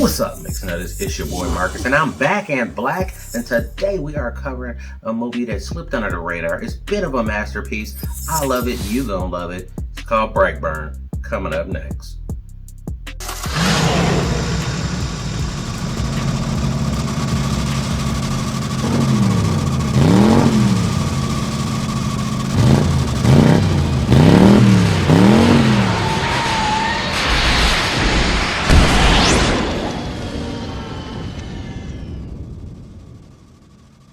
What's up, Mixnutters? It's your boy Marcus, and I'm back and black. And today we are covering a movie that slipped under the radar. It's a bit of a masterpiece. I love it. You gonna love it. It's called Brightburn. Coming up next.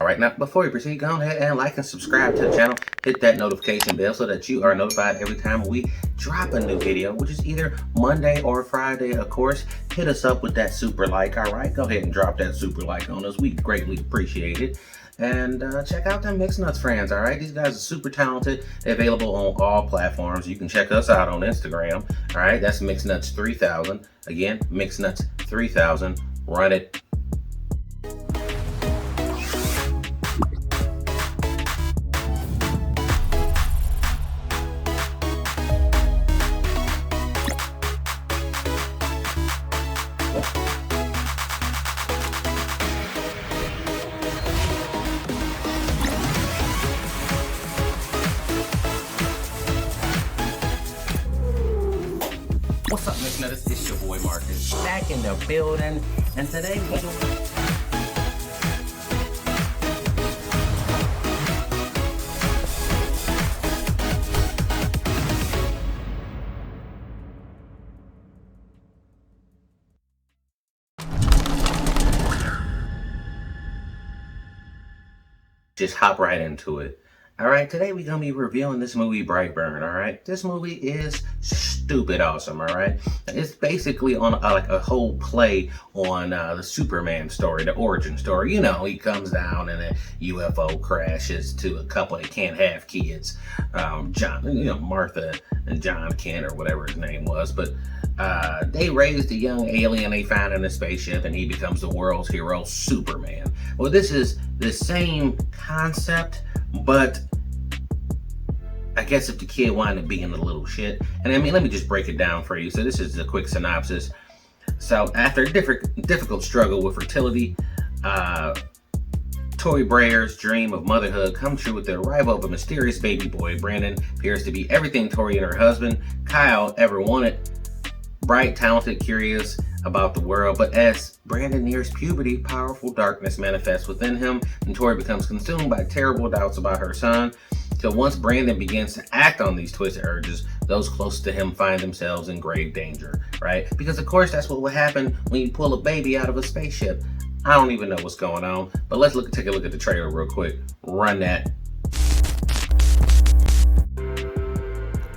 Alright, now before we proceed, go ahead and like and subscribe to the channel. Hit that notification bell so that you are notified every time we drop a new video, which is either Monday or Friday, of course. Hit us up with that super like, alright? Go ahead and drop that super like on us. We greatly appreciate it. And check out them Mixed Nuts friends, alright? These guys are super talented. They're available on all platforms. You can check us out on Instagram, alright? That's Mixed Nuts 3000. Again, Mixed Nuts 3000. Run it. What's up, Mixed Nutters? It's your boy Marcus, back in the building, and today we just hop right into it. Alright, today we're going to be reviewing this movie, Brightburn, alright? This movie is stupid awesome, alright? It's basically on like a whole play on the Superman story, the origin story. You know, he comes down and a UFO crashes to a couple that can't have kids. Martha and John Kent, or whatever his name was. But they raised a young alien they found in a spaceship, and he becomes the world's hero, Superman. Well, this is the same concept, but I guess if the kid wanted to be in a little shit. And I mean, let me just break it down for you. So this is a quick synopsis. So after a difficult struggle with fertility, Tori Brayer's dream of motherhood comes true with the arrival of a mysterious baby boy. Brandon appears to be everything Tori and her husband, Kyle, ever wanted. Bright, talented, curious about the world, but as Brandon nears puberty, powerful darkness manifests within him, and Tori becomes consumed by terrible doubts about her son. So once Brandon begins to act on these twisted urges, those close to him find themselves in grave danger, right? Because of course that's what would happen when you pull a baby out of a spaceship. I don't even know what's going on, but let's take a look at the trailer real quick. Run that.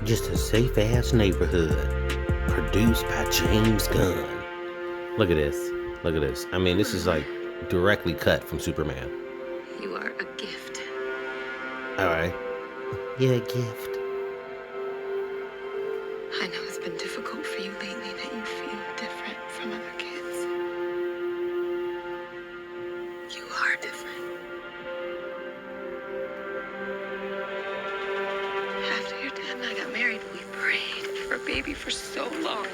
Just a safe ass neighborhood. Produced by James Gunn. Look at this. Look at this. I mean, this is like directly cut from Superman. You are a gift. Alright. You're a gift. I know it's been difficult for you lately that you feel different from other kids. You are different. After your dad and I got married, we prayed for a baby for so long.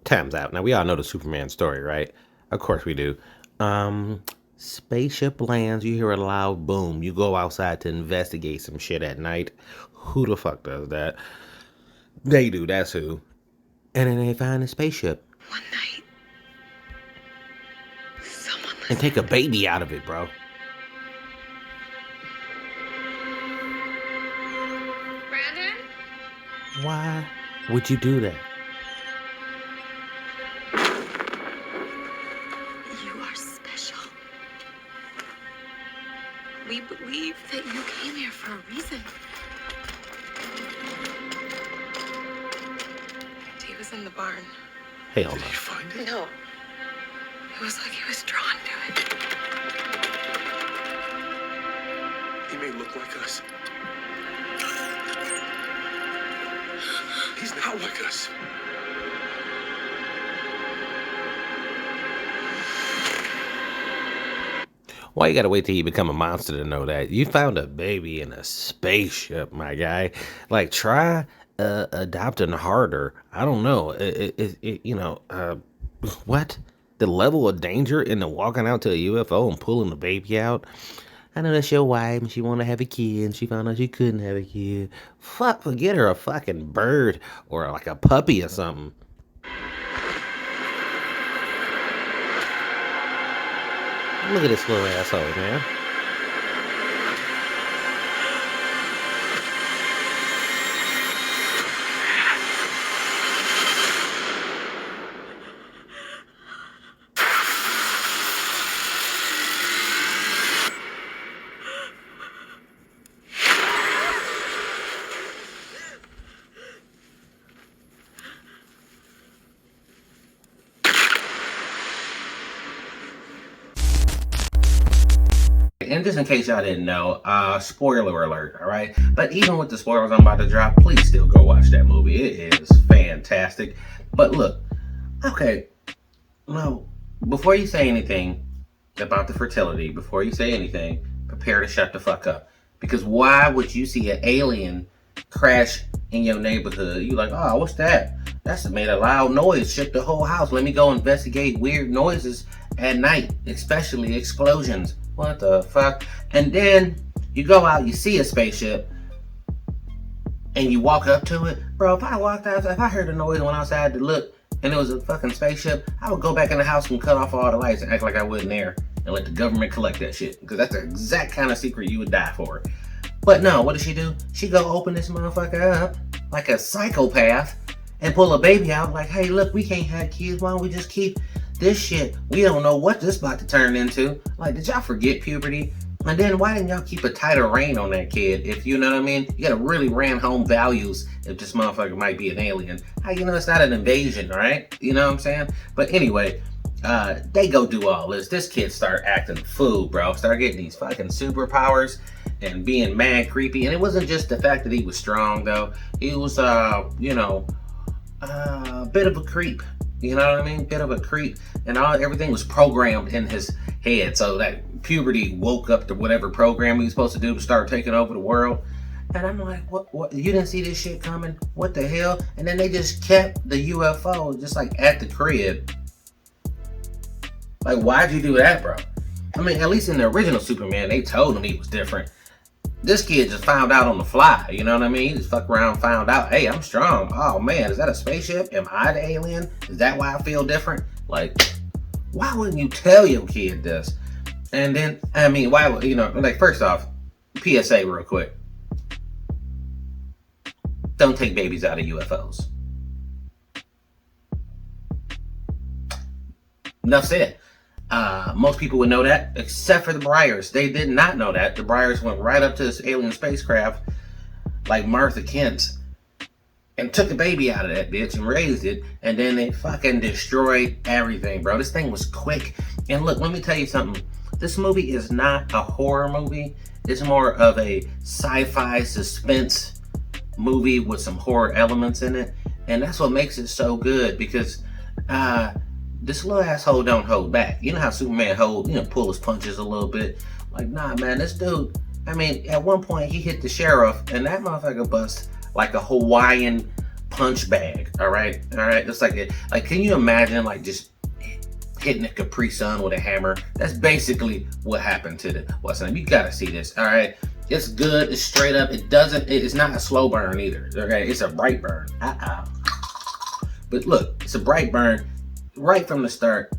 Time's out. Now, we all know the Superman story, right? Of course we do. Spaceship lands, you hear a loud boom. You go outside to investigate some shit at night. Who the fuck does that? They do, that's who. And then they find a spaceship. One night, someone And take a baby out of it, bro. Brandon? Why would you do that? You are special. We believe that you came here for a reason. He was in the barn. Hell no. Did you find it? No. It was like he was drawn to it. He may look like us. He's not like us. Why you gotta wait till you become a monster to know that? You found a baby in a spaceship, my guy. Like, try adopting harder. I don't know. What? The level of danger in the walking out to a UFO and pulling the baby out? I know that's your wife and she want to have a kid and she found out she couldn't have a kid. Fuck, forget her a fucking bird or like a puppy or something. Look at this little asshole, man. And just in case y'all didn't know, spoiler alert, all right? But even with the spoilers I'm about to drop, please still go watch that movie. It is fantastic. But look, okay, no, before you say anything about the fertility, before you say anything, prepare to shut the fuck up. Because why would you see an alien crash in your neighborhood? You like, oh, what's that? That's made a loud noise, shook the whole house. Let me go investigate weird noises at night, especially explosions. What the fuck? And then you go out, you see a spaceship, and you walk up to it. Bro, if I walked out, if I heard a noise and went outside to look, and it was a fucking spaceship, I would go back in the house and cut off all the lights and act like I wasn't there and let the government collect that shit. Because that's the exact kind of secret you would die for. But no, what does she do? She go open this motherfucker up like a psychopath and pull a baby out like, hey, look, we can't have kids. Why don't we just keep this shit? We don't know what this about to turn into. Like, did y'all forget puberty? And then why didn't y'all keep a tighter rein on that kid? If you know what I mean? You gotta really ram home values if this motherfucker might be an alien. How you know it's not an invasion, right? You know what I'm saying? But anyway, they go do all this. This kid start acting a fool, bro. Start getting these fucking superpowers and being mad creepy. And it wasn't just the fact that he was strong, though. He was, a bit of a creep. You know what I mean? Bit of a creep. And everything was programmed in his head. So that puberty woke up to whatever program he was supposed to do to start taking over the world. And I'm like, what? You didn't see this shit coming? What the hell? And then they just kept the UFO just like at the crib. Like, why'd you do that, bro? I mean, at least in the original Superman, they told him he was different. This kid just found out on the fly, you know what I mean? He just fucked around, found out, hey, I'm strong. Oh man, is that a spaceship? Am I the alien? Is that why I feel different? Like, why wouldn't you tell your kid this? And then, I mean, why would, like, first off, PSA real quick. Don't take babies out of UFOs. Enough said. Most people would know that, except for the Bryars. They did not know that. The Bryars went right up to this alien spacecraft, like Martha Kent, and took a baby out of that bitch and raised it, and then they fucking destroyed everything, bro. This thing was quick. And look, let me tell you something. This movie is not a horror movie. It's more of a sci-fi suspense movie with some horror elements in it. And that's what makes it so good, because this little asshole don't hold back. You know how Superman pull his punches a little bit. Like, nah, man, this dude, I mean, at one point he hit the sheriff and that motherfucker bust like a Hawaiian punch bag. All right. It's like, can you imagine like just hitting a Capri Sun with a hammer? That's basically what happened to the what's name. You gotta see this. All right. It's good. It's straight up. It's not a slow burn either. Okay. It's a bright burn. But look, it's a bright burn. Right from the start,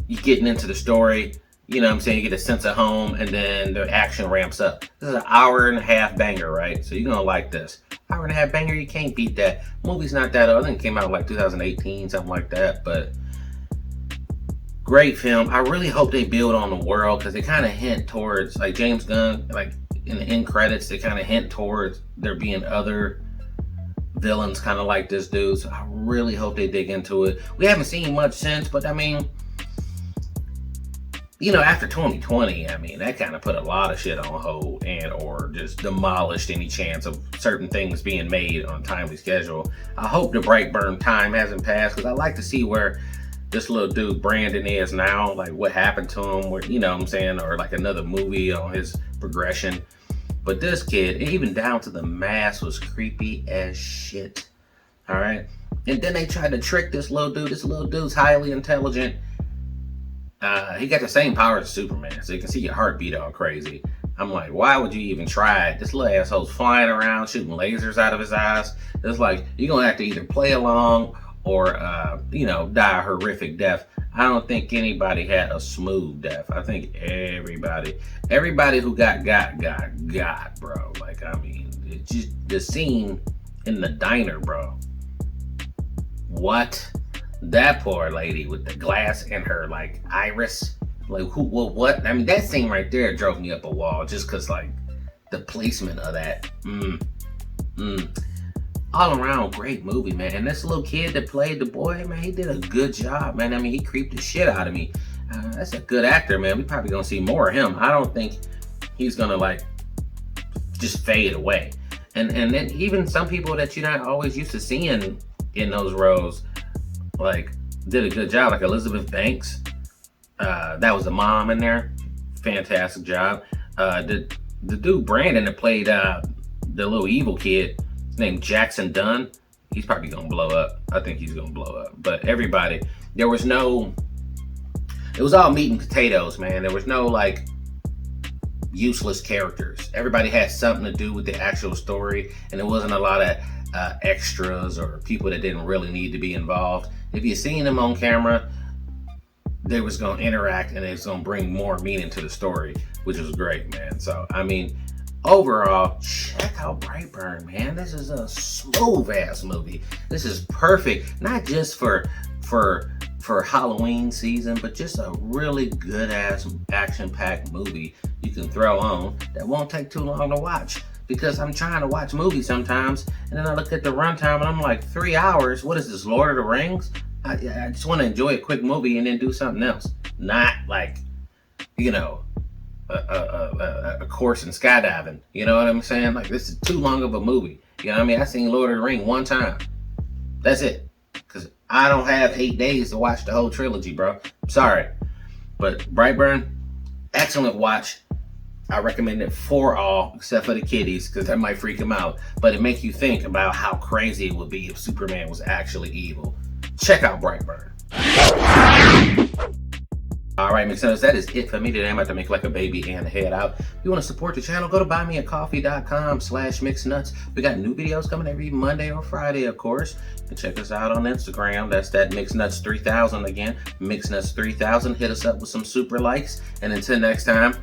you're getting into the story, you know what I'm saying? You get a sense of home, and then the action ramps up. This is an hour-and-a-half banger, right? So you're gonna like this. Hour-and-a-half banger, you can't beat that. Movie's not that old. I think it came out like 2018, something like that, but great film. I really hope they build on the world, because they kind of hint towards, like James Gunn, like in the end credits, they kind of hint towards there being other villains kind of like this dude, so I really hope they dig into it. We haven't seen much since, but I mean, after 2020, I mean, that kind of put a lot of shit on hold and or just demolished any chance of certain things being made on a timely schedule. I hope the Brightburn time hasn't passed, because I like to see where this little dude Brandon is now, like what happened to him, or you know what I'm saying, or like another movie on his progression. But this kid, even down to the mask, was creepy as shit. All right. And then they tried to trick this little dude. This little dude's highly intelligent. He got the same powers as Superman, so you can see your heartbeat all crazy. I'm like, why would you even try it? This little asshole's flying around, shooting lasers out of his eyes. It's like, you're going to have to either play along or, die a horrific death. I don't think anybody had a smooth death. I think everybody who got, bro. Like, I mean, it just, the scene in the diner, bro. What? That poor lady with the glass in her, like, iris. Like, who, what? I mean, that scene right there drove me up a wall just because, like, the placement of that. All around great movie, man. And this little kid that played the boy, man, he did a good job, man. I mean, he creeped the shit out of me. That's a good actor, man. We probably gonna see more of him. I don't think he's gonna, like, just fade away. And then even some people that you're not always used to seeing in those roles, like, did a good job. Like Elizabeth Banks. That was the mom in there. Fantastic job. The dude Brandon that played the little evil kid named Jackson Dunn, he's probably gonna blow up. I think he's gonna blow up. But everybody, it was all meat and potatoes, man. There was no like useless characters. Everybody had something to do with the actual story, and there wasn't a lot of extras or people that didn't really need to be involved. If you seen them on camera, they was gonna interact and it's gonna bring more meaning to the story, which was great, man. So I mean, overall, check out Brightburn, man. This is a smooth ass movie. This is perfect, not just for Halloween season, but just a really good ass action-packed movie you can throw on that won't take too long to watch. Because I'm trying to watch movies sometimes, and then I look at the runtime and I'm like, 3 hours? What is this, Lord of the Rings? I just want to enjoy a quick movie and then do something else. Not like, a course in skydiving. You know what I'm saying? Like, this is too long of a movie. You know what I mean? I seen Lord of the Rings one time. That's it. Because I don't have 8 days to watch the whole trilogy, bro. I'm sorry. But Brightburn, excellent watch. I recommend it for all, except for the kiddies, because that might freak them out. But it makes you think about how crazy it would be if Superman was actually evil. Check out Brightburn. All right, McSunners, that is it for me today. I'm about to make like a baby and head out. If you want to support the channel, go to buymeacoffee.com/mixnuts. We got new videos coming every Monday or Friday, of course. And check us out on Instagram. That's that MixNuts3000 again. MixNuts3000. Hit us up with some super likes. And until next time,